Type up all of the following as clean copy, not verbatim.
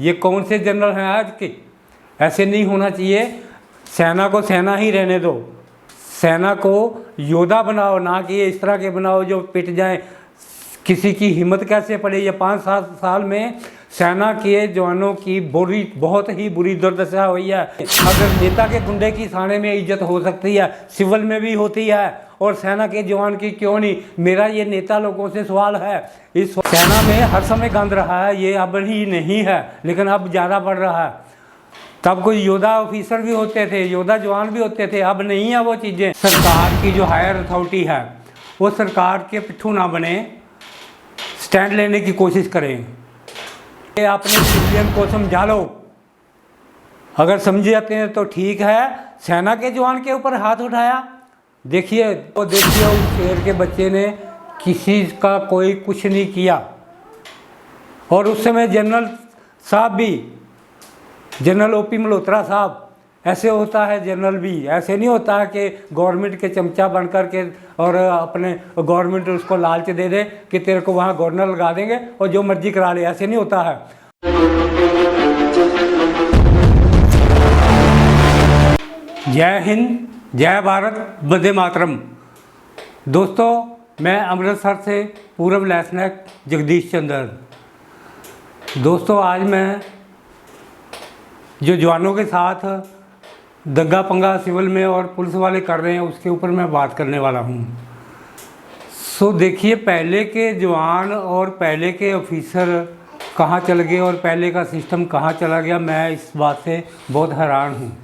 ये कौन से जनरल हैं आज के? ऐसे नहीं होना चाहिए। सेना को सेना ही रहने दो, सेना को योद्धा बनाओ, ना कि इस तरह के बनाओ जो पिट जाएं। किसी की हिम्मत कैसे पड़े? ये 5-7 साल में सेना के जवानों की बहुत ही बुरी दुर्दशा हुई है। अगर नेता के गुंडे की थाने में इज्जत हो सकती है, सिविल में भी होती है, और सेना के जवान की क्यों नहीं? मेरा ये नेता लोगों से सवाल है। इस सेना में हर समय गंद रहा है, ये अब ही नहीं है, लेकिन अब ज़्यादा बढ़ रहा है। तब कोई योद्धा ऑफिसर भी होते थे, योद्धा जवान भी होते थे, अब नहीं है वो चीज़ें। सरकार की जो हायर अथॉरिटी है वो सरकार के पिट्ठू ना बने, स्टैंड लेने की कोशिश करें। अपने सिविलियन को समझा लो, अगर समझ जाते हैं तो ठीक है। सेना के जवान के ऊपर हाथ उठाया, देखिए उस शेर के बच्चे ने किसी का कोई कुछ नहीं किया। और उस समय जनरल साहब भी, जनरल ओपी मल्होत्रा साहब, ऐसे होता है जनरल भी, ऐसे नहीं होता है कि गवर्नमेंट के चमचा बन कर के और अपने गवर्नमेंट उसको लालच दे दे कि तेरे को वहाँ गवर्नर लगा देंगे और जो मर्जी करा ले, ऐसे नहीं होता है। जय हिंद, जय भारत, वंदे मातरम। दोस्तों, मैं अमृतसर से पूर्व लेफ्टिनेंट जगदीश चंद्र। दोस्तों, आज मैं जो जवानों के साथ दंगा पंगा सिविल में और पुलिस वाले कर रहे हैं उसके ऊपर मैं बात करने वाला हूँ। सो देखिए, पहले के जवान और पहले के ऑफिसर कहाँ चल गए और पहले का सिस्टम कहाँ चला गया, मैं इस बात से बहुत हैरान हूँ।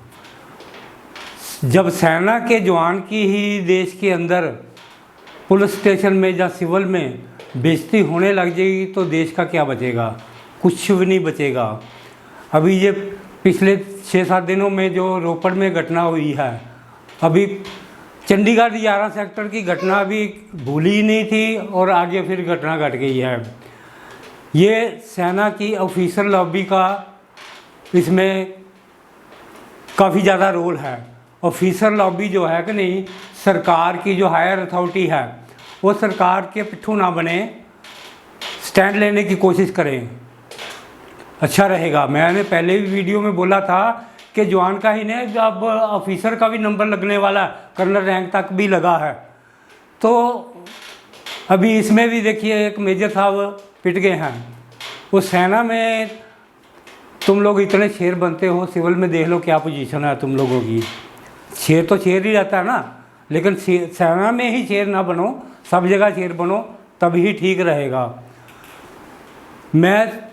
जब सेना के जवान की ही देश के अंदर पुलिस स्टेशन में या सिविल में बेइज्जती होने लग जाएगी तो देश का क्या बचेगा? कुछ भी नहीं बचेगा। अभी ये पिछले 6-7 दिनों में जो रोपड़ में घटना हुई है, अभी चंडीगढ़ 11 सेक्टर की घटना अभी भूली ही नहीं थी और आगे फिर घटना घट गई है। ये सेना की ऑफिसर लॉबी का इसमें काफ़ी ज़्यादा रोल है। ऑफिसर लॉबी जो है कि नहीं, सरकार की जो हायर अथॉरिटी है वो सरकार के पिट्ठू ना बने, स्टैंड लेने की कोशिश करें, अच्छा रहेगा। मैंने पहले भी वीडियो में बोला था कि जवान का ही नहीं, जब ऑफिसर का भी नंबर लगने वाला, कर्नल रैंक तक भी लगा है। तो अभी इसमें भी देखिए एक मेजर साहब पिट गए हैं। वो सेना में तुम लोग इतने शेर बनते हो, सिविल में देख लो क्या पोजीशन है तुम लोगों की। शेर तो शेर ही रहता है ना, लेकिन सेना में ही शेर ना बनो, सब जगह शेर बनो, तभी ठीक रहेगा। मैं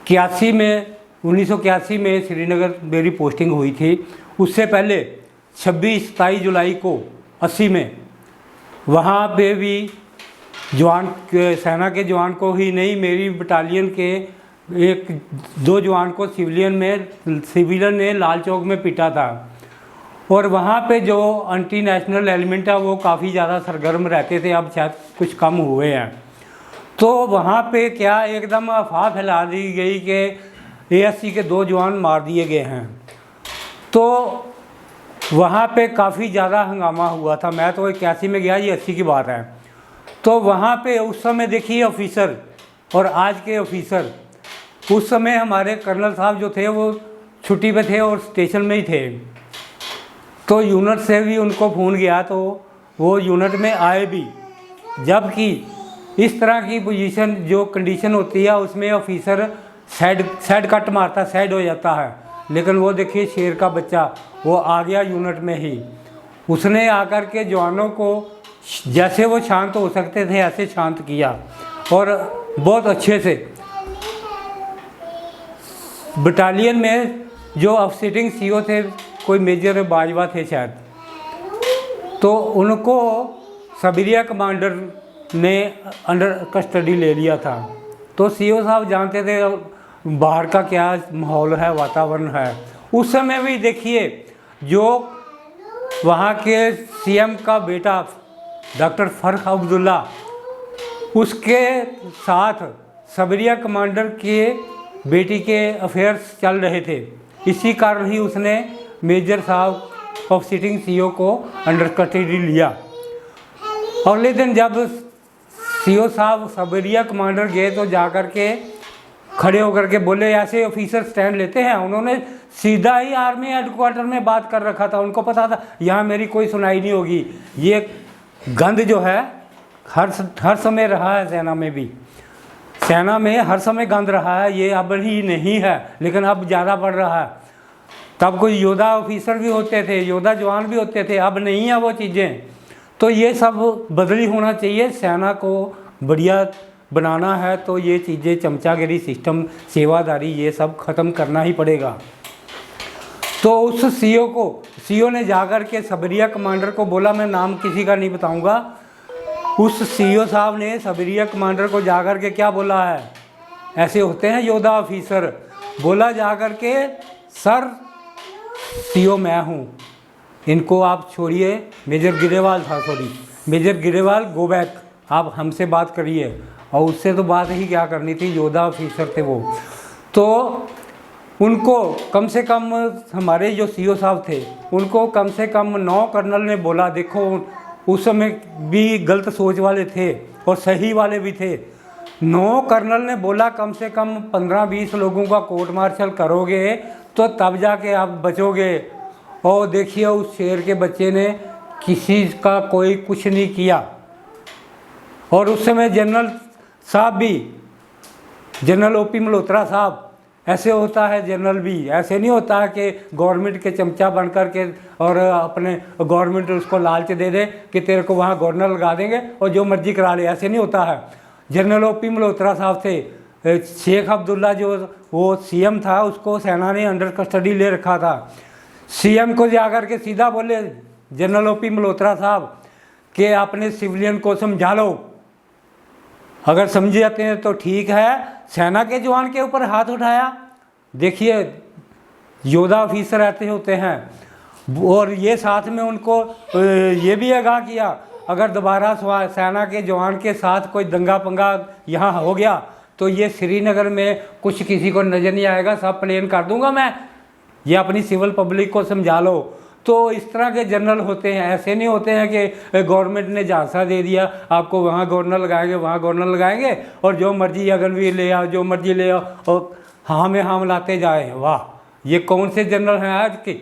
1981 में श्रीनगर मेरी पोस्टिंग हुई थी। उससे पहले 26-27 जुलाई को 80 में वहाँ पे भी सेना के जवान को ही नहीं, मेरी बटालियन के 1-2 जवान को सिविलियन ने लाल चौक में पीटा था। और वहाँ पे जो एंटी नेशनल एलिमेंट है वो काफ़ी ज़्यादा सरगर्म रहते थे, अब शायद कुछ कम हुए हैं। तो वहाँ पे क्या एकदम अफवाह फैला दी गई कि ASC के 2 जवान मार दिए गए हैं। तो वहाँ पे काफ़ी ज़्यादा हंगामा हुआ था। मैं तो 81 में गया, ये 80 की बात है। तो वहाँ पे उस समय देखिए ऑफिसर और आज के ऑफिसर, उस समय हमारे कर्नल साहब जो थे वो छुट्टी पे थे और स्टेशन में ही थे। तो यूनिट से भी उनको फ़ोन गया तो वो यूनिट में आए भी, जबकि इस तरह की पोजीशन जो कंडीशन होती है उसमें ऑफिसर साइड कट मारता, साइड हो जाता है। लेकिन वो देखिए शेर का बच्चा, वो आ गया यूनिट में ही। उसने आकर के जवानों को जैसे वो शांत हो सकते थे ऐसे शांत किया और बहुत अच्छे से। बटालियन में जो ऑफिसरिंग CO थे, कोई मेजर बाजवा थे शायद, तो उनको सबरिया कमांडर ने अंडर कस्टडी ले लिया था। तो CO साहब जानते थे बाहर का क्या माहौल है, वातावरण है। उस समय भी देखिए जो वहाँ के CM का बेटा डॉक्टर फर्रुख अब्दुल्ला, उसके साथ सबरिया कमांडर के बेटी के अफेयर्स चल रहे थे। इसी कारण ही उसने मेजर साहब ऑफिसरिंग CO को अंडर कस्टडी लिया। अगले दिन जब CO साहब सबरिया कमांडर गए तो जाकर के खड़े होकर के बोले, ऐसे ऑफिसर स्टैंड लेते हैं। उन्होंने सीधा ही आर्मी हेडक्वार्टर में बात कर रखा था, उनको पता था यहाँ मेरी कोई सुनाई नहीं होगी। ये गंद जो है हर समय रहा है सेना में भी, सेना में हर समय गंद रहा है, ये अब ही नहीं है लेकिन अब ज़्यादा बढ़ रहा है। तब कोई योद्धा ऑफिसर भी होते थे, योद्धा जवान भी होते थे, अब नहीं है वो चीज़ें। तो ये सब बदली होना चाहिए। सेना को बढ़िया बनाना है तो ये चीज़ें, चमचागिरी सिस्टम, सेवादारी, ये सब ख़त्म करना ही पड़ेगा। तो उस सीओ ने जाकर के सबरिया कमांडर को बोला, मैं नाम किसी का नहीं बताऊंगा, उस सीओ साहब ने सबरिया कमांडर को जाकर के क्या बोला है, ऐसे होते हैं योद्धा ऑफिसर, बोला जाकर के, सर सीओ मैं हूँ, इनको आप छोड़िए। मेजर गिरेवाल था, मेजर गिरेवाल, गो बैक, आप हमसे बात करिए। और उससे तो बात ही क्या करनी थी, योद्धा ऑफिसर थे वो। तो उनको कम से कम, हमारे जो सीओ साहब थे उनको कम से कम 9 कर्नल ने बोला, देखो उस समय भी गलत सोच वाले थे और सही वाले भी थे। 9 कर्नल ने बोला कम से कम 15-20 लोगों का कोर्ट मार्शल करोगे तो तब जाके आप बचोगे। और देखिए उस शेर के बच्चे ने किसी का कोई कुछ नहीं किया। और उस समय जनरल साहब भी, जनरल ओपी मल्होत्रा साहब, ऐसे होता है जनरल भी, ऐसे नहीं होता है कि गवर्नमेंट के चमचा बन कर के और अपने गवर्नमेंट उसको लालच दे दे कि तेरे को वहाँ गवर्नर लगा देंगे और जो मर्जी करा ले, ऐसे नहीं होता है। जनरल ओपी मल्होत्रा साहब थे, शेख अब्दुल्ला जो वो सीएम था, उसको सेना ने अंडर कस्टडी ले रखा था। सीएम को जाकर के सीधा बोले जनरल ओपी मल्होत्रा साहब कि अपने सिविलियन को समझा लो, अगर समझ जाते हैं तो ठीक है। सेना के जवान के ऊपर हाथ उठाया। देखिए योद्धा ऑफिसर ऐसे होते हैं। और ये साथ में उनको ये भी आगाह किया, अगर दोबारा सेना के जवान के साथ कोई दंगा पंगा यहाँ हो गया तो ये श्रीनगर में कुछ किसी को नज़र नहीं आएगा, सब प्लेन कर दूंगा मैं, ये अपनी सिविल पब्लिक को समझा लो। तो इस तरह के जनरल होते हैं, ऐसे नहीं होते हैं कि गवर्नमेंट ने झांसा दे दिया आपको, वहाँ गवर्नर लगाएंगे, वहाँ गवर्नर लगाएंगे और जो मर्जी अगनवीर ले आओ, जो मर्जी ले आओ और हाँ में हाँ मिलाते जाए। वाह, ये कौन से जनरल हैं आज के?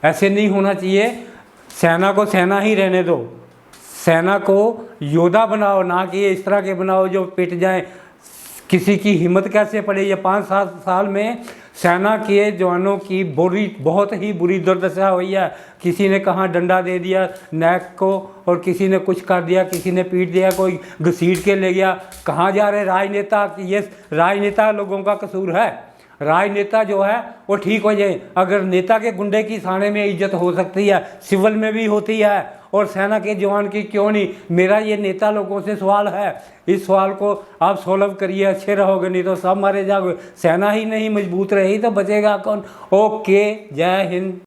ऐसे नहीं होना चाहिए। सेना को सेना ही रहने दो, सेना को योद्धा बनाओ, ना कि इस तरह के बनाओ जो पिट जाएं। किसी की हिम्मत कैसे पड़े? ये 5-7 साल में सेना के जवानों की बहुत ही बुरी दुर्दशा हुई है। किसी ने कहाँ डंडा दे दिया नेक को और किसी ने कुछ कर दिया, किसी ने पीट दिया, कोई घसीट के ले गया। कहाँ जा रहे राजनेता? ये राजनेता लोगों का कसूर है। राजनेता जो है वो ठीक हो जाए। अगर नेता के गुंडे की थाने में इज्जत हो सकती है, सिविल में भी होती है, और सेना के जवान की क्यों नहीं? मेरा ये नेता लोगों से सवाल है, इस सवाल को आप सॉल्व करिए, अच्छे रहोगे, नहीं तो सब मारे जाओगे। सेना ही नहीं मजबूत रही तो बचेगा कौन? ओके, जय हिंद।